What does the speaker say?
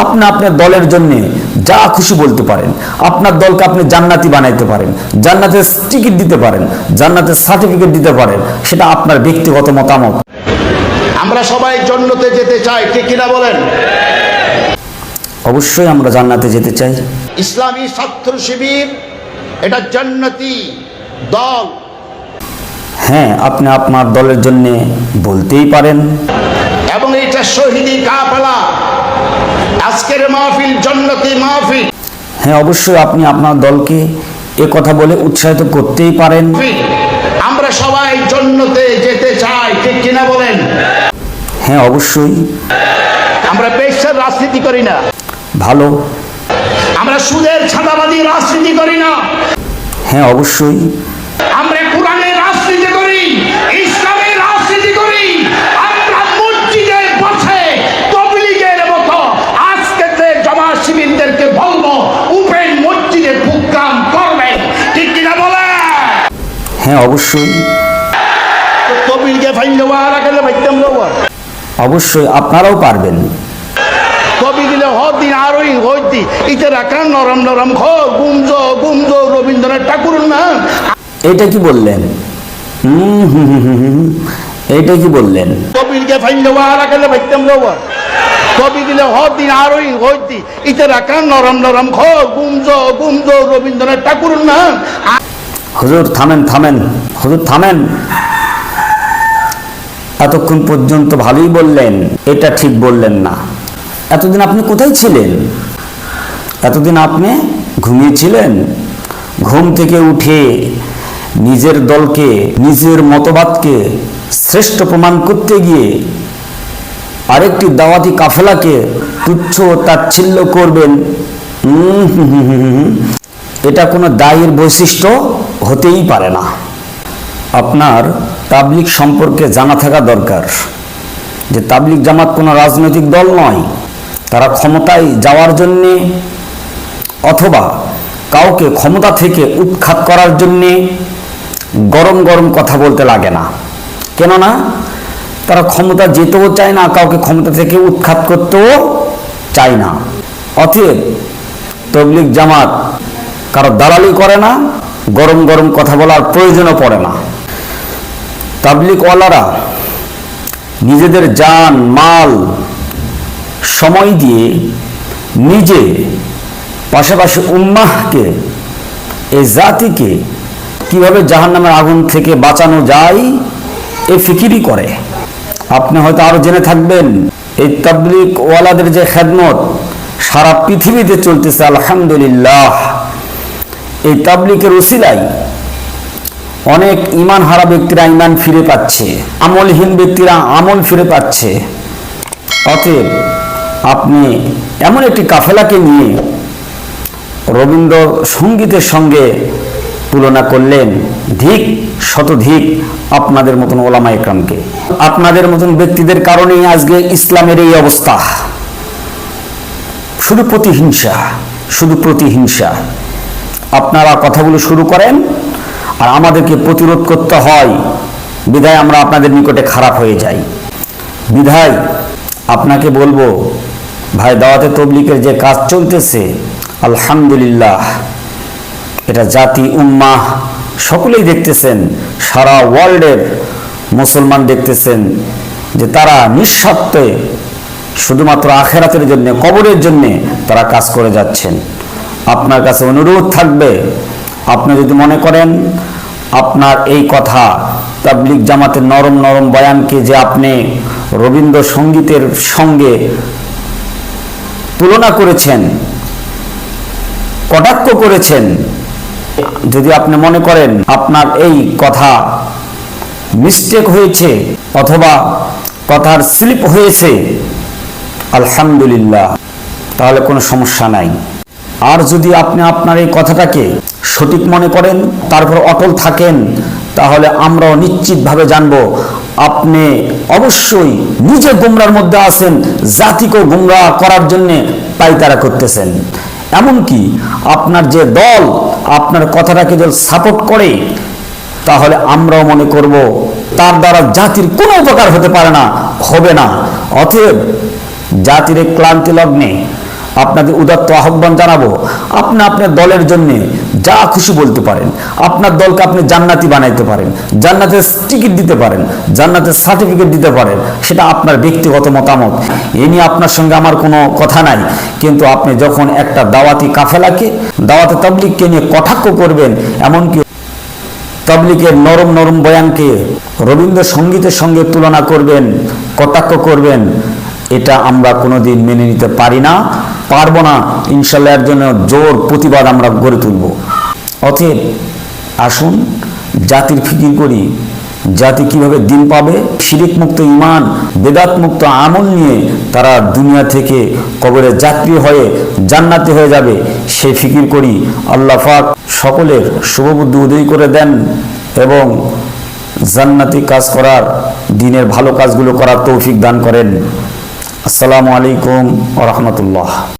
আপনি আপনার দলের জন্য যা খুশি বলতে পারেন, আপনার দলকে আপনি জান্নাতি বানাইতে পারেন, জান্নাতের টিকিট দিতে পারেন, জান্নাতের সার্টিফিকেট দিতে পারেন, সেটা আপনার ব্যক্তিগত মতামত। আমরা সবাই জান্নাতে যেতে চাই, ঠিক কিনা বলেন? অবশ্যই আমরা জান্নাতে যেতে চাই। ইসলামী ছাত্র শিবির এটা জান্নাতি দল। হ্যাঁ, আপনি আপনার দলের জন্য বলতেই পারেন। এবং এটা শহীদি কাফেলা, আজকের মাহফিল জান্নাতি মাহফিল। হ্যাঁ, অবশ্যই আপনি আপনার দলকে এ কথা বলে উৎসাহিত করতেই পারেন। আমরা সবাই জান্নাতে যেতে চাই, ঠিক কিনা বলেন? হ্যাঁ, অবশ্যই। আমরা পেশার রাজনীতি করি না, ভালো। আমরা সুদের ছাদাবাদী রাজনীতি করি না। হ্যাঁ, অবশ্যই। আমরা কোরআনের রাজনীতি করি, ইসলামের রাজনীতি করি। আমরা মসজিদের বসে তাবলীগের মতো আজকে জামাত শিবিরদেরকে বলবো উপেন মসজিদে প্রোগ্রাম করবে, ঠিক কিনা বলে? হ্যাঁ, অবশ্যই। তাবলীগে ফাইন্ডা ওয়ালা গেলে বাইতাম লওয়া। অবশ্যই আপনারাও পারবেন। কবি দিলে হদিন আরোই হইতি ইতে রাখা নরম নরম খ গুমজ রবীন্দ্রনাথ ঠাকুর না। এটা কি বললেন? এইটা কি বললেন? কবিরকে ফাইন্ডা ওয়ালা গেলে বাইতাম লওয়া। কবি দিলে হদিন আরোই হইতি ইতে রাখা নরম নরম খ গুমজ রবীন্দ্রনাথ ঠাকুর না। হুজুর থামেন, থামেন, হুজুর থামেন। এতক্ষণ পর্যন্ত ভালোই বললেন, এটা ঠিক বললেন না। এতদিন আপনি কোথায় ছিলেন? এতদিন আপনি ঘুমিয়েছিলেন। ঘুম থেকে উঠে নিজের দলকে, নিজের মতবাদকে শ্রেষ্ঠ প্রমাণ করতে গিয়ে আরেকটি দাওয়াতি কাফেলাকে তুচ্ছ তাচ্ছিল্য করবেন, এটা কোনো দায়ের বৈশিষ্ট্য হতেই পারে না। আপনার তাবলিগ সম্পর্কে জানা থাকা দরকার যে তাবলিগ জামাত কোনো রাজনৈতিক দল নয়। তারা ক্ষমতায় যাওয়ার জন্যে অথবা কাউকে ক্ষমতা থেকে উৎখাত করার জন্যে গরম গরম কথা বলতে লাগে না। কেননা তারা ক্ষমতা যেতেও চায় না, কাউকে ক্ষমতা থেকে উৎখাত করতেও চায় না। অতএব তাবলিগ জামাত কারো দালালি করে না, গরম গরম কথা বলার প্রয়োজনও পড়ে না। তাবলিগওয়ালারা নিজেদের জান মাল সময় দিয়ে নিজে পাশাপাশি উম্মাহকে, এই জাতিকে কিভাবে জাহান্নামের আগুন থেকে বাঁচানো যায় এ ফিকিরই করে। আপনি হয়তো আরো জেনে থাকবেন এই তাবলিগওয়ালাদের যে খেদমত সারা পৃথিবীতে চলতেছে, আলহামদুলিল্লাহ। এই তাবলিগের উসিলায় অনেক ঈমান হারা ব্যক্তিরা ঈমান ফিরে পাচ্ছে, আমলহীন ব্যক্তিরা আমল ফিরে পাচ্ছে। অতএব আপনি এমন একটি কাফেলাকে নিয়ে রবীন্দ্র সঙ্গীতের সঙ্গে তুলনা করলেন, ধিক শতধিক আপনাদের মতন ওলামা ইকরামকে। আপনাদের মতন ব্যক্তিদের কারণেই আজকে ইসলামের এই অবস্থা। শুধু প্রতিহিংসা, শুধু প্রতিহিংসা। আপনারা কথাগুলো শুরু করেন আর আমাদেরকে প্রতিরোধ করতে হয়, বিধায় আমরা আপনাদের নিকটে খারাপ হয়ে যাই। বিধায় আপনাকে বলবো, ভাই দাওয়াতে তাবলীগের যে কাজ চলতেছে, আলহামদুলিল্লাহ, এটা জাতি উম্মাহ সকলেই দেখতেছেন, সারা ওয়ার্ল্ডের মুসলমান দেখতেছেন যে তারা নিঃস্বার্থে শুধুমাত্র আখেরাতের জন্য, কবরের জন্য তারা কাজ করে যাচ্ছেন। আপনার কাছে অনুরোধ থাকবে, আপনি যদি মনে করেন আপনার এই কথা তাবলীগ জামাতের নরম নরম বয়ানকে যে আপনি রবীন্দ্র সঙ্গীতের সঙ্গে তুলনা করেছেন, কটাক্ষ করেছেন, যদি আপনি মনে করেন আপনার এই কথা মিস্টেক হয়েছে অথবা কথার স্লিপ হয়েছে, আলহামদুলিল্লাহ, তাহলে কোনো সমস্যা নাই। আর যদি আপনি আপনার এই কথাটাকে সঠিক মনে করেন, তারপর অটল থাকেন, তাহলে আমরাও নিশ্চিতভাবে জানবো আপনি অবশ্যই নিজে গুমরার মধ্যে আছেন, জাতিকেও গুমরাহ করার জন্য পায়তারা করতেছেন। এমনকি আপনার যে দল আপনার কথাটাকে যদি সাপোর্ট করে, তাহলে আমরাও মনে করব তার দ্বারা জাতির কোনো উপকার হতে পারে না, হবে না। অতএব জাতির এই ক্লান্তি লগ্নে আপনাদের উদাত্ত আহ্বান জানাবো, আপনি আপনার দলের জন্য যা খুশি বলতে পারেন। আপনার দলকে আপনি জান্নাতি বানাইতে পারেন, জান্নাতের টিকিট দিতে পারেন, জান্নাতের সার্টিফিকেট দিতে পারেন, সেটা আপনার ব্যক্তিগত মতামত। এ নিয়ে আপনার সঙ্গে আমার কোনো কথা নাই। কিন্তু আপনি যখন একটা দাওয়াতি কাফেলাকে, দাওয়াতে তাবলীগকে নিয়ে কটাক্ষ করবেন, এমনকি তাবলীগের নরম নরম বয়ানকে রবীন্দ্রসঙ্গীতের সঙ্গে তুলনা করবেন, কটাক্ষ করবেন, এটা আমরা কোনোদিন মেনে নিতে পারি না, পারবো না। ইনশাল্লাহ এর জন্য জোর প্রতিবাদ আমরা গড়ে তুলব। অতএব আসুন জাতির ফিকির করি, জাতি কিভাবে দিন পাবে, শিরিক মুক্ত ঈমান, বেদাত মুক্ত আমল নিয়ে তারা দুনিয়া থেকে কবরে যাত্রী হয়ে জান্নাতি হয়ে যাবে, সেই ফিকির করি। আল্লাহ পাক সকলের শুভবুদ্ধি উদয় করে দেন এবং জান্নাতি কাজ করার, দিনের ভালো কাজগুলো করার তৌফিক দান করেন। আসসালামু আলাইকুম ওয়া রাহমাতুল্লাহ।